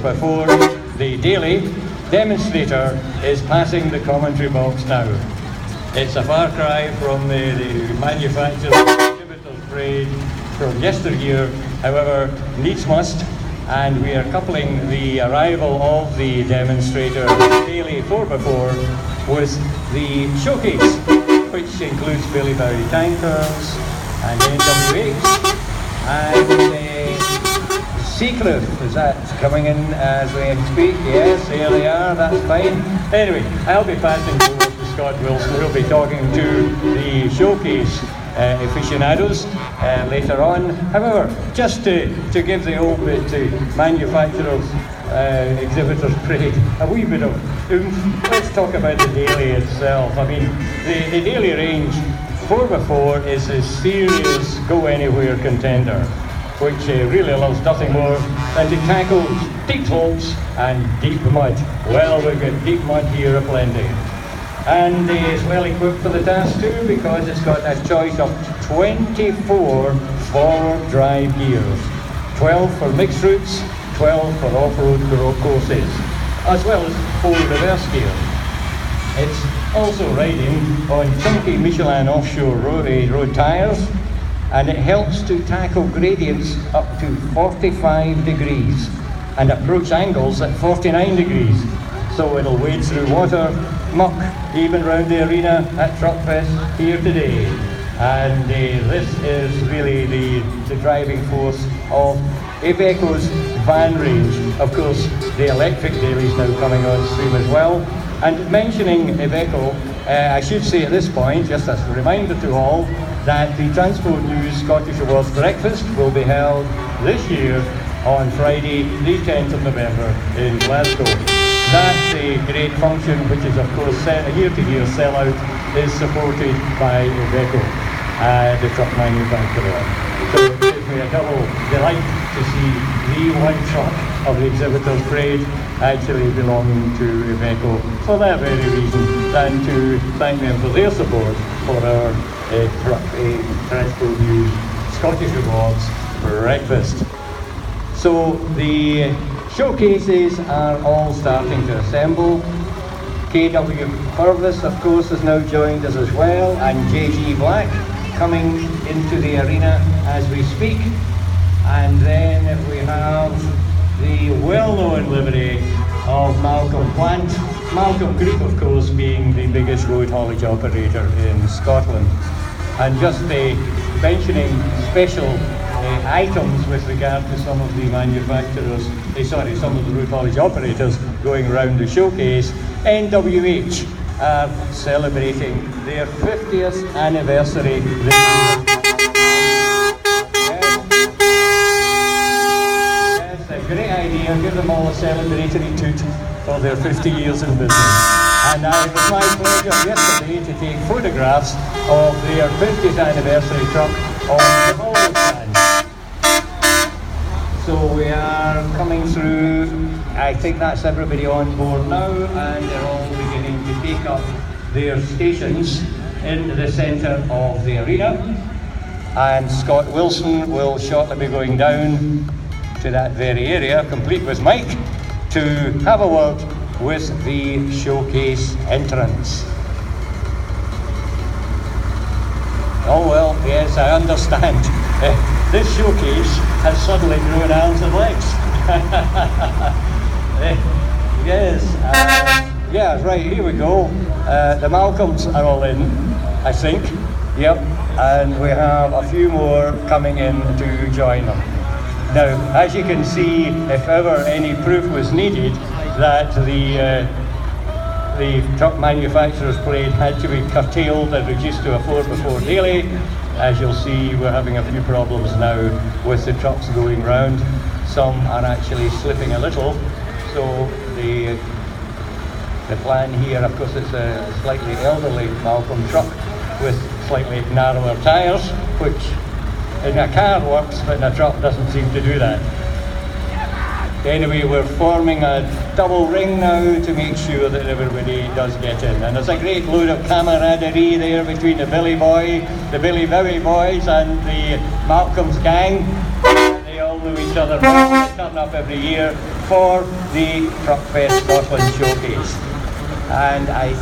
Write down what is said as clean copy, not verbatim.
4x4, the daily demonstrator, is passing the commentary box now. It's a far cry from the manufacturer's Exhibitors parade from yesteryear, however, needs must, and we are coupling the arrival of the demonstrator daily 4x4 with the showcase, which includes Billy Bowie tankers and NWH and Seacliff. Is that coming in as we speak? Yes, there they are, that's fine. Anyway, I'll be passing over to Scott Wilson, who'll be talking to the showcase aficionados later on. However, just to give the old bit to manufacturers, exhibitors parade a wee bit of oomph, let's talk about the daily itself. I mean, the daily range 4x4 is a serious go-anywhere contender, which really allows nothing more than to tackle deep holes and deep mud. Well, we've got deep mud here aplenty. And it's well equipped for the task too, because it's got a choice of 24 forward drive gears, 12 for mixed routes, 12 for off-road courses, as well as 4 reverse gears. It's also riding on chunky Michelin offshore road tyres, and it helps to tackle gradients up to 45 degrees and approach angles at 49 degrees. So it'll wade through water, muck, even round the arena at Truckfest here today. And this is really the driving force of Iveco's van range. Of course, the electric daily is now coming on stream as well. And mentioning Iveco, I should say at this point, just as a reminder to all, that the Transport News Scottish Awards Breakfast will be held this year on Friday, the 10th of November in Glasgow. That's a great function, which is of course a year-to-year sellout, is supported by Iveco, the truck manufacturer. So it gives me a double delight to see the one truck of the Exhibitors parade actually belonging to Iveco for that very reason, and to thank them for their support for our Transport News Scottish Awards breakfast. So the showcases are all starting to assemble. KW Purvis, of course, has now joined us as well, and JG Black coming into the arena as we speak. And then we have the well-known livery of Malcolm Plant. Malcolm Group, of course, being the biggest road haulage operator in Scotland. And just mentioning special items with regard to some of the manufacturers, some of the road haulage operators going around the showcase. NWH are celebrating their 50th anniversary this year. Yes, a great idea, give them all a celebratory toot for their 50 years in business. And it was my pleasure yesterday to take photographs of their 50th anniversary truck on the Volvo stand. So we are coming through, I think that's everybody on board now, and they're all beginning to take up their stations in the centre of the arena. And Scott Wilson will shortly be going down to that very area, complete with Mike, to have a word with the showcase entrance. Oh well, yes, I understand. This showcase has suddenly grown arms and legs. Yes, yeah, right, here we go. The Malcolms are all in, I think. Yep, and we have a few more coming in to join them. Now, as you can see, if ever any proof was needed that the truck manufacturer's parade had to be curtailed and reduced to a 4x4 daily, as you'll see, we're having a few problems now with the trucks going round. Some are actually slipping a little, so the plan here, of course, it's a slightly elderly Malcolm truck with slightly narrower tyres, which in a car works, but in a truck doesn't seem to do that. Anyway, we're forming a double ring now to make sure that everybody does get in. And there's a great load of camaraderie there between the Billy Bowie boys and the Malcolm's gang. They all know each other. They turn up every year for the Truckfest Scotland showcase. And I